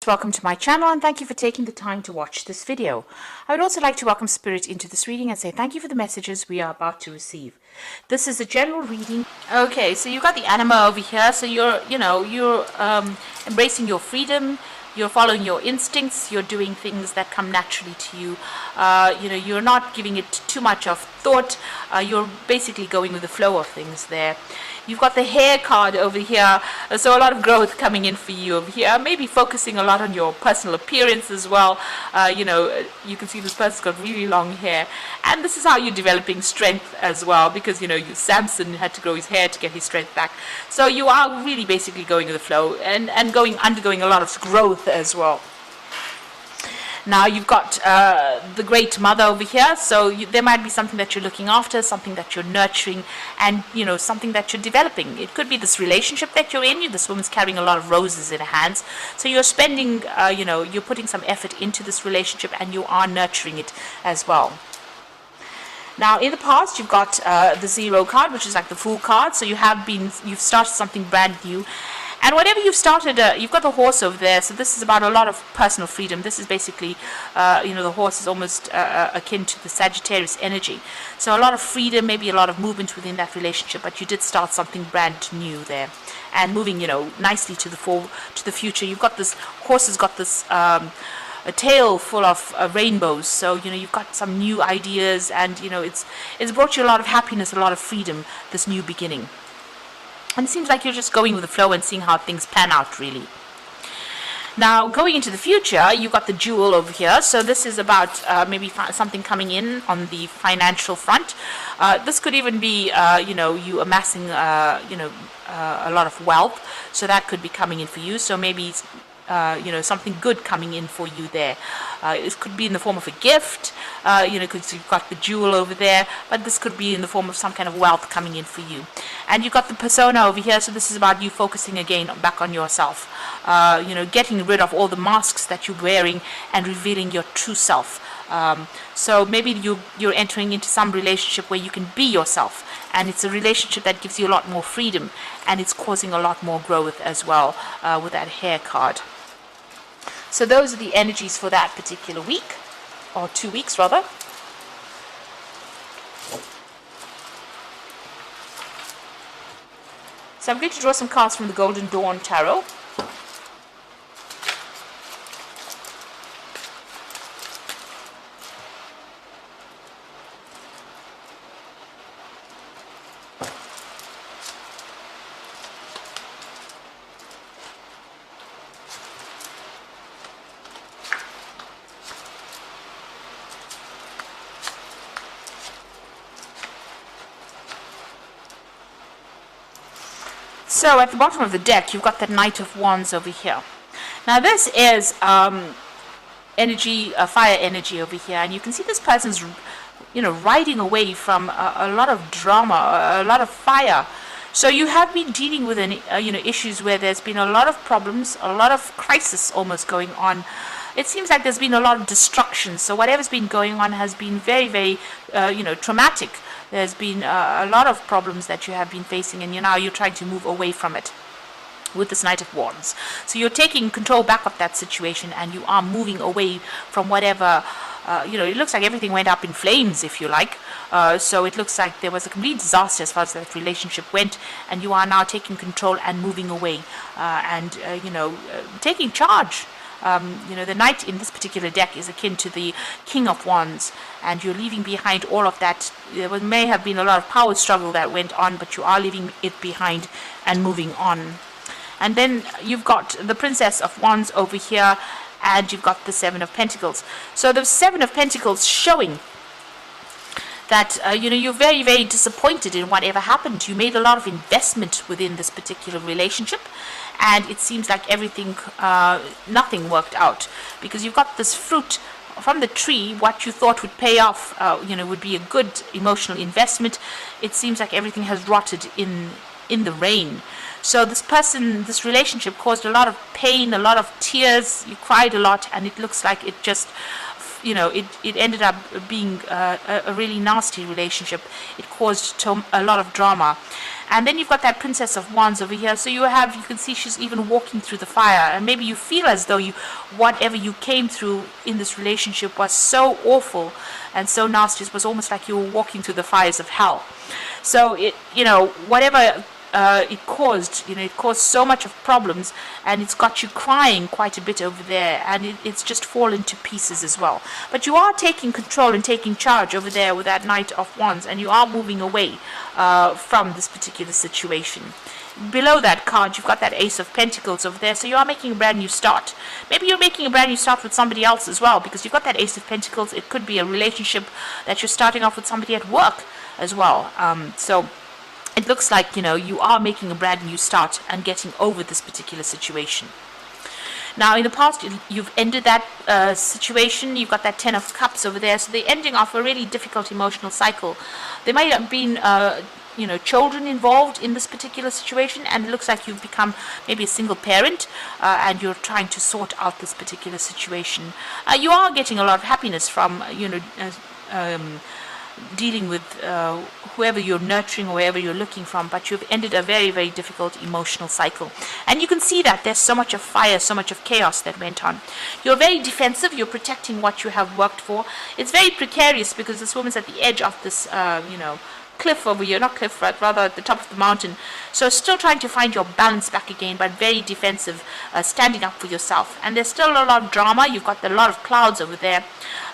Welcome to my channel and thank you for taking the time to watch this video. I would also like to welcome Spirit into this reading and say thank you for the messages we are about to receive. This is a general reading. Okay, so you've got the anima over here. So you're embracing your freedom. You're following your instincts. You're doing things that come naturally to you. You're not giving it too much of thought. You're basically going with the flow of things there. You've got the hair card over here, so a lot of growth coming in for you over here. Maybe focusing a lot on your personal appearance as well. You can see this person's got really long hair, and this is how you're developing strength as well, because Samson had to grow his hair to get his strength back. So you are really basically going with the flow and undergoing a lot of growth as well. Now you've got the Great Mother over here, so there might be something that you're looking after, something that you're nurturing, and something that you're developing. It could be this relationship that you're in. This woman's carrying a lot of roses in her hands, so you're spending, you're putting some effort into this relationship, and you are nurturing it as well. Now, in the past, you've got the Zero card, which is like the Fool card. So you've started something brand new. And whatever you've started, you've got the horse over there. So this is about a lot of personal freedom. This is basically, the horse is almost akin to the Sagittarius energy. So a lot of freedom, maybe a lot of movement within that relationship. But you did start something brand new there, and moving, nicely to the future. You've got this horse has got this a tail full of rainbows. So you've got some new ideas, and it's brought you a lot of happiness, a lot of freedom. This new beginning. And it seems like you're just going with the flow and seeing how things pan out, really. Now, going into the future, you've got the Jewel over here. So this is about maybe something coming in on the financial front. This could even be, you amassing, a lot of wealth. So that could be coming in for you. So maybe something good coming in for you there. It could be in the form of a gift, because you've got the jewel over there, but this could be in the form of some kind of wealth coming in for you. And you've got the persona over here, so this is about you focusing again back on yourself, getting rid of all the masks that you're wearing and revealing your true self. So maybe you're entering into some relationship where you can be yourself, and it's a relationship that gives you a lot more freedom, and it's causing a lot more growth as well with that hair card. So those are the energies for that particular week, or 2 weeks rather. So I'm going to draw some cards from the Golden Dawn Tarot. So at the bottom of the deck, you've got the Knight of Wands over here. Now this is energy, fire energy over here, and you can see this person's, riding away from a lot of drama, a lot of fire. So you have been dealing with issues where there's been a lot of problems, a lot of crisis almost going on. It seems like there's been a lot of destruction. So whatever's been going on has been very, very, traumatic. There's been a lot of problems that you have been facing, and now you're trying to move away from it with this Knight of Wands. So you're taking control back of that situation, and you are moving away from whatever, it looks like everything went up in flames, if you like. So it looks like there was a complete disaster as far as that relationship went, and you are now taking control and moving away, and taking charge. The Knight in this particular deck is akin to the King of Wands, and you're leaving behind all of that. There may have been a lot of power struggle that went on, but you are leaving it behind and moving on. And then you've got the Princess of Wands over here, and you've got the Seven of Pentacles. So the Seven of Pentacles showing that you're very, very disappointed in whatever happened. You made a lot of investment within this particular relationship, and it seems like nothing worked out, because you've got this fruit from the tree. What you thought would pay off, would be a good emotional investment. It seems like everything has rotted in the rain. So this relationship caused a lot of pain, a lot of tears. You cried a lot, and it looks like it just it ended up being a really nasty relationship. It caused a lot of drama. And then you've got that Princess of Wands over here. So you can see she's even walking through the fire. And maybe you feel as though whatever you came through in this relationship was so awful and so nasty. It was almost like you were walking through the fires of hell. So whatever it caused so much of problems, and it's got you crying quite a bit over there, and it's just fallen to pieces as well. But you are taking control and taking charge over there with that Knight of Wands, and you are moving away from this particular situation. Below that card, you've got that Ace of Pentacles over there, so you are making a brand new start. Maybe you're making a brand new start with somebody else as well, because you've got that Ace of Pentacles. It could be a relationship that you're starting off with somebody at work as well. So it looks like, you are making a brand new start and getting over this particular situation. Now, in the past, you've ended that situation. You've got that Ten of Cups over there. So they're ending off a really difficult emotional cycle. There might have been, children involved in this particular situation. And it looks like you've become maybe a single parent. And you're trying to sort out this particular situation. You are getting a lot of happiness from, dealing with whoever you're nurturing or wherever you're looking from, but you've ended a very, very difficult emotional cycle. And you can see that there's so much of fire, so much of chaos that went on. You're very defensive. You're protecting what you have worked for. It's very precarious because this woman's at the edge of this, cliff over here, not cliff, but rather at the top of the mountain. So still trying to find your balance back again, but very defensive, standing up for yourself. And there's still a lot of drama. You've got a lot of clouds over there,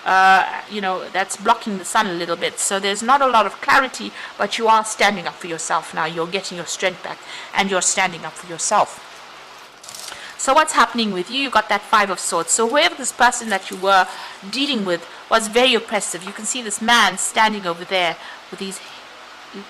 that's blocking the sun a little bit. So there's not a lot of clarity, but you are standing up for yourself now. You're getting your strength back, and you're standing up for yourself. So what's happening with you? You got that Five of Swords. So whoever this person that you were dealing with was very oppressive. You can see this man standing over there with his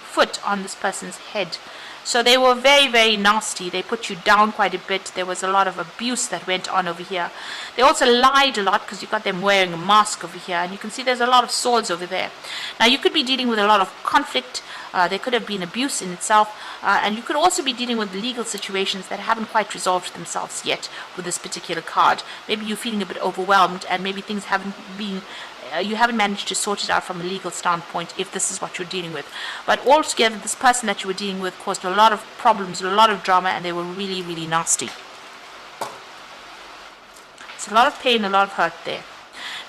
foot on this person's head. So they were very, very nasty. They put you down quite a bit. There was a lot of abuse that went on over here. They also lied a lot because you got them wearing a mask over here. And you can see there's a lot of swords over there. Now you could be dealing with a lot of conflict. There could have been abuse in itself. And you could also be dealing with legal situations that haven't quite resolved themselves yet with this particular card. Maybe you're feeling a bit overwhelmed, and maybe things haven't been you haven't managed to sort it out from a legal standpoint if this is what you're dealing with. But altogether, this person that you were dealing with caused a lot of problems, a lot of drama, and they were really, really nasty. It's a lot of pain, a lot of hurt there.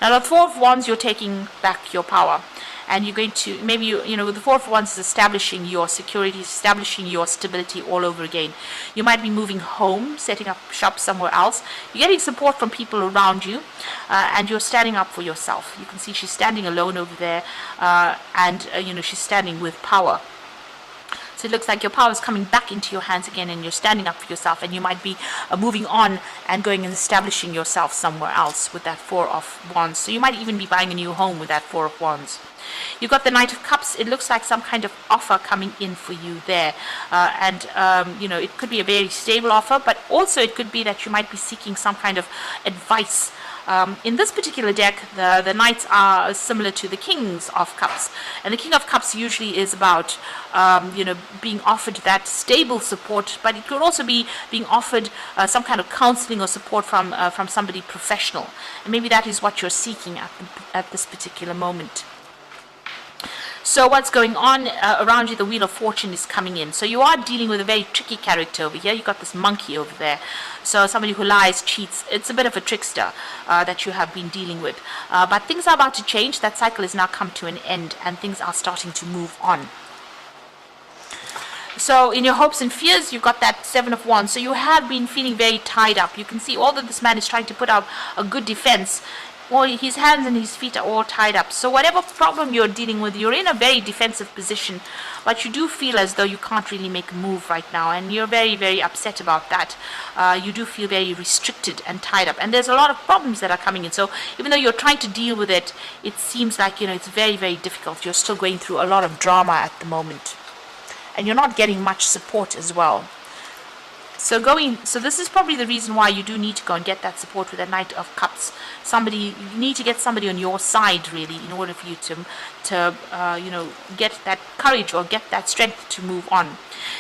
Now, the Four of Wands, you're taking back your power. And you're going to, maybe, with the Four of Wands is establishing your security, establishing your stability all over again. You might be moving home, setting up shop somewhere else. You're getting support from people around you, and you're standing up for yourself. You can see she's standing alone over there, and she's standing with power. So it looks like your power is coming back into your hands again, and you're standing up for yourself, and you might be moving on and going and establishing yourself somewhere else with that Four of Wands. So you might even be buying a new home with that Four of Wands. You've got the Knight of Cups. It looks like some kind of offer coming in for you there. It could be a very stable offer, but also it could be that you might be seeking some kind of advice. In this particular deck, the Knights are similar to the Kings of Cups. And the King of Cups usually is about, being offered that stable support, but it could also be being offered some kind of counseling or support from somebody professional. And maybe that is what you're seeking at this particular moment. So what's going on around you? The Wheel of Fortune is coming in. So you are dealing with a very tricky character over here. You've got this monkey over there. So somebody who lies, cheats. It's a bit of a trickster that you have been dealing with. But things are about to change. That cycle has now come to an end, and things are starting to move on. So in your hopes and fears, you've got that Seven of Wands. So you have been feeling very tied up. You can see although this man is trying to put up a good defense, well, his hands and his feet are all tied up. So whatever problem you're dealing with, you're in a very defensive position, but you do feel as though you can't really make a move right now, and you're very, very upset about that. You do feel very restricted and tied up, and there's a lot of problems that are coming in. So even though you're trying to deal with it, it seems like, it's very, very difficult. You're still going through a lot of drama at the moment, and you're not getting much support as well. So this is probably the reason why you do need to go and get that support with a Knight of Cups. You need to get somebody on your side, really, in order for you to get that courage or get that strength to move on.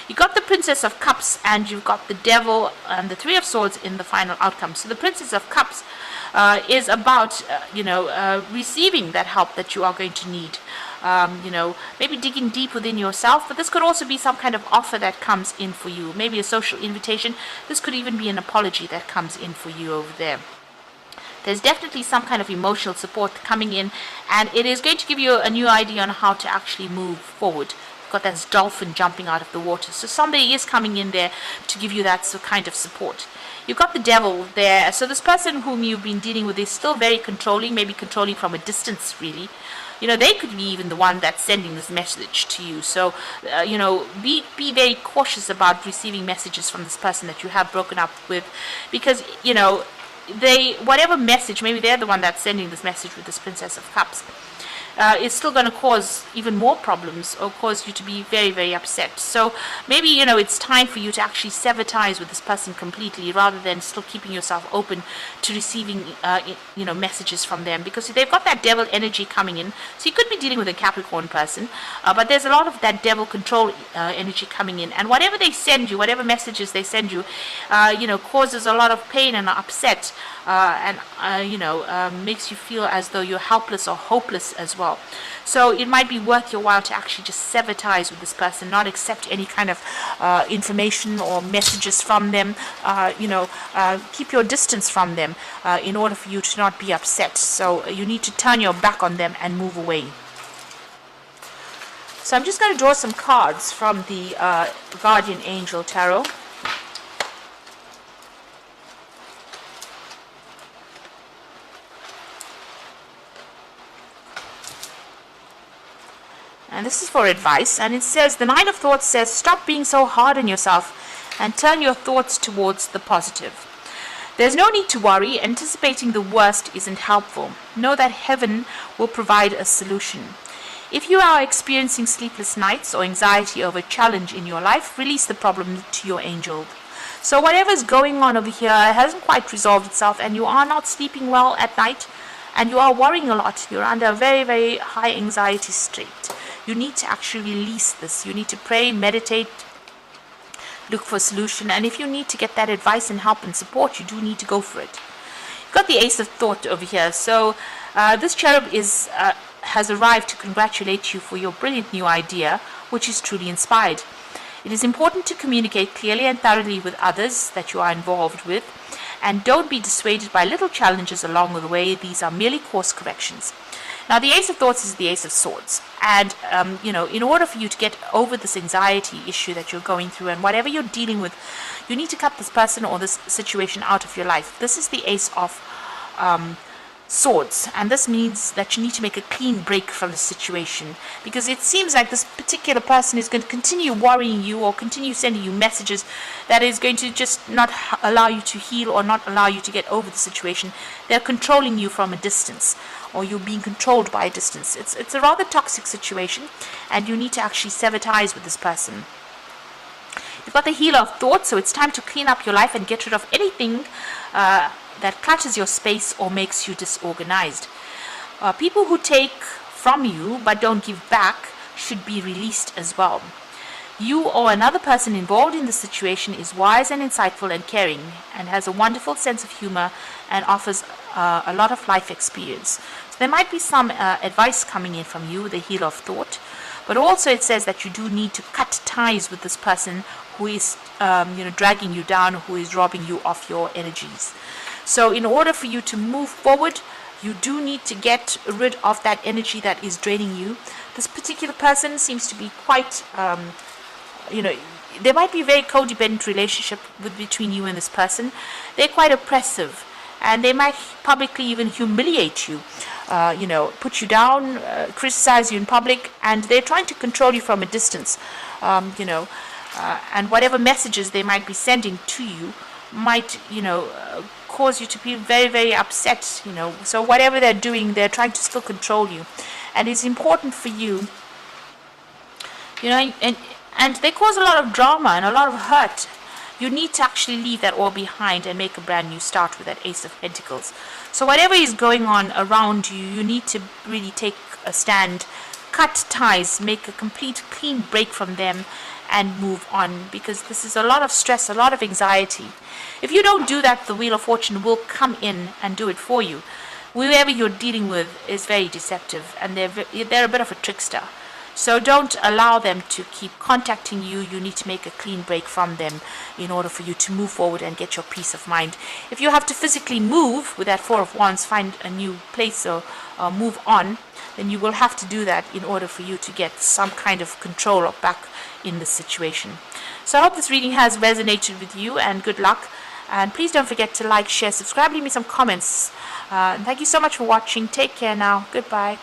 You got the Princess of Cups, and you've got the Devil and the Three of Swords in the final outcome. So the Princess of Cups is about receiving that help that you are going to need. Maybe digging deep within yourself, but this could also be some kind of offer that comes in for you, maybe a social invitation. This could even be an apology that comes in for you over there. There's definitely some kind of emotional support coming in, and it is going to give you a new idea on how to actually move forward. You've got that dolphin jumping out of the water, so somebody is coming in there to give you that kind of support. You've got the Devil there, so this person whom you've been dealing with is still very controlling, maybe controlling from a distance, really. They could be even the one that's sending this message to you. So, be very cautious about receiving messages from this person that you have broken up with, because, whatever message, maybe they're the one that's sending this message with this Princess of Cups, is still going to cause even more problems or cause you to be very, very upset. So maybe, it's time for you to actually sever ties with this person completely, rather than still keeping yourself open to receiving, messages from them, because they've got that devil energy coming in. So you could be dealing with a Capricorn person, but there's a lot of that devil control energy coming in. And whatever they send you, whatever messages they send you, causes a lot of pain and upset, and makes you feel as though you're helpless or hopeless as well. So it might be worth your while to actually just sever ties with this person, not accept any kind of information or messages from them. Keep your distance from them in order for you to not be upset. So you need to turn your back on them and move away. So I'm just going to draw some cards from the Guardian Angel Tarot. And this is for advice, and it says, the Nine of Thoughts says, stop being so hard on yourself and turn your thoughts towards the positive. There's no need to worry. Anticipating the worst isn't helpful. Know that heaven will provide a solution. If you are experiencing sleepless nights or anxiety over a challenge in your life, release the problem to your angel. So whatever's going on over here hasn't quite resolved itself, and you are not sleeping well at night, and you are worrying a lot. You're under a very, very high anxiety state. You need to actually release this. You need to pray, meditate, look for a solution. And if you need to get that advice and help and support, you do need to go for it. You've got the Ace of Thought over here. So this cherub has arrived to congratulate you for your brilliant new idea, which is truly inspired. It is important to communicate clearly and thoroughly with others that you are involved with, and don't be dissuaded by little challenges along the way. These are merely course corrections. Now, the Ace of Thoughts is the Ace of Swords. And, in order for you to get over this anxiety issue that you're going through and whatever you're dealing with, you need to cut this person or this situation out of your life. This is the Ace of Swords. And this means that you need to make a clean break from the situation, because it seems like this particular person is going to continue worrying you or continue sending you messages that is going to just not allow you to heal or not allow you to get over the situation. They're controlling you from a distance, or you're being controlled by a distance. It's a rather toxic situation, and you need to actually sever ties with this person. You've got the Healer of Thought, so it's time to clean up your life and get rid of anything that clutters your space or makes you disorganized. People who take from you but don't give back should be released as well. You or another person involved in the situation is wise and insightful and caring, and has a wonderful sense of humor and offers a lot of life experience. So there might be some advice coming in from you, the Healer of Thought, but also it says that you do need to cut ties with this person who is dragging you down, who is robbing you of your energies. So in order for you to move forward, you do need to get rid of that energy that is draining you. This particular person seems to be quite, there might be a very codependent relationship between you and this person. They're quite oppressive, and they might publicly even humiliate you, put you down, criticize you in public, and they're trying to control you from a distance, and whatever messages they might be sending to you might, cause you to be very, very upset, So whatever they're doing, they're trying to still control you. And it's important for you, and they cause a lot of drama and a lot of hurt, You need to actually leave that all behind and make a brand new start with that Ace of Pentacles. So whatever is going on around you, you need to really take a stand, cut ties, make a complete clean break from them, and move on, because this is a lot of stress, a lot of anxiety. If you don't do that, the Wheel of Fortune will come in and do it for you. Whoever you're dealing with is very deceptive, and they're a bit of a trickster. So don't allow them to keep contacting you. You need to make a clean break from them in order for you to move forward and get your peace of mind. If you have to physically move with that Four of Wands, find a new place or move on, then you will have to do that in order for you to get some kind of control or back in the situation. So I hope this reading has resonated with you, and good luck. And please don't forget to like, share, subscribe, leave me some comments. And thank you so much for watching. Take care now. Goodbye.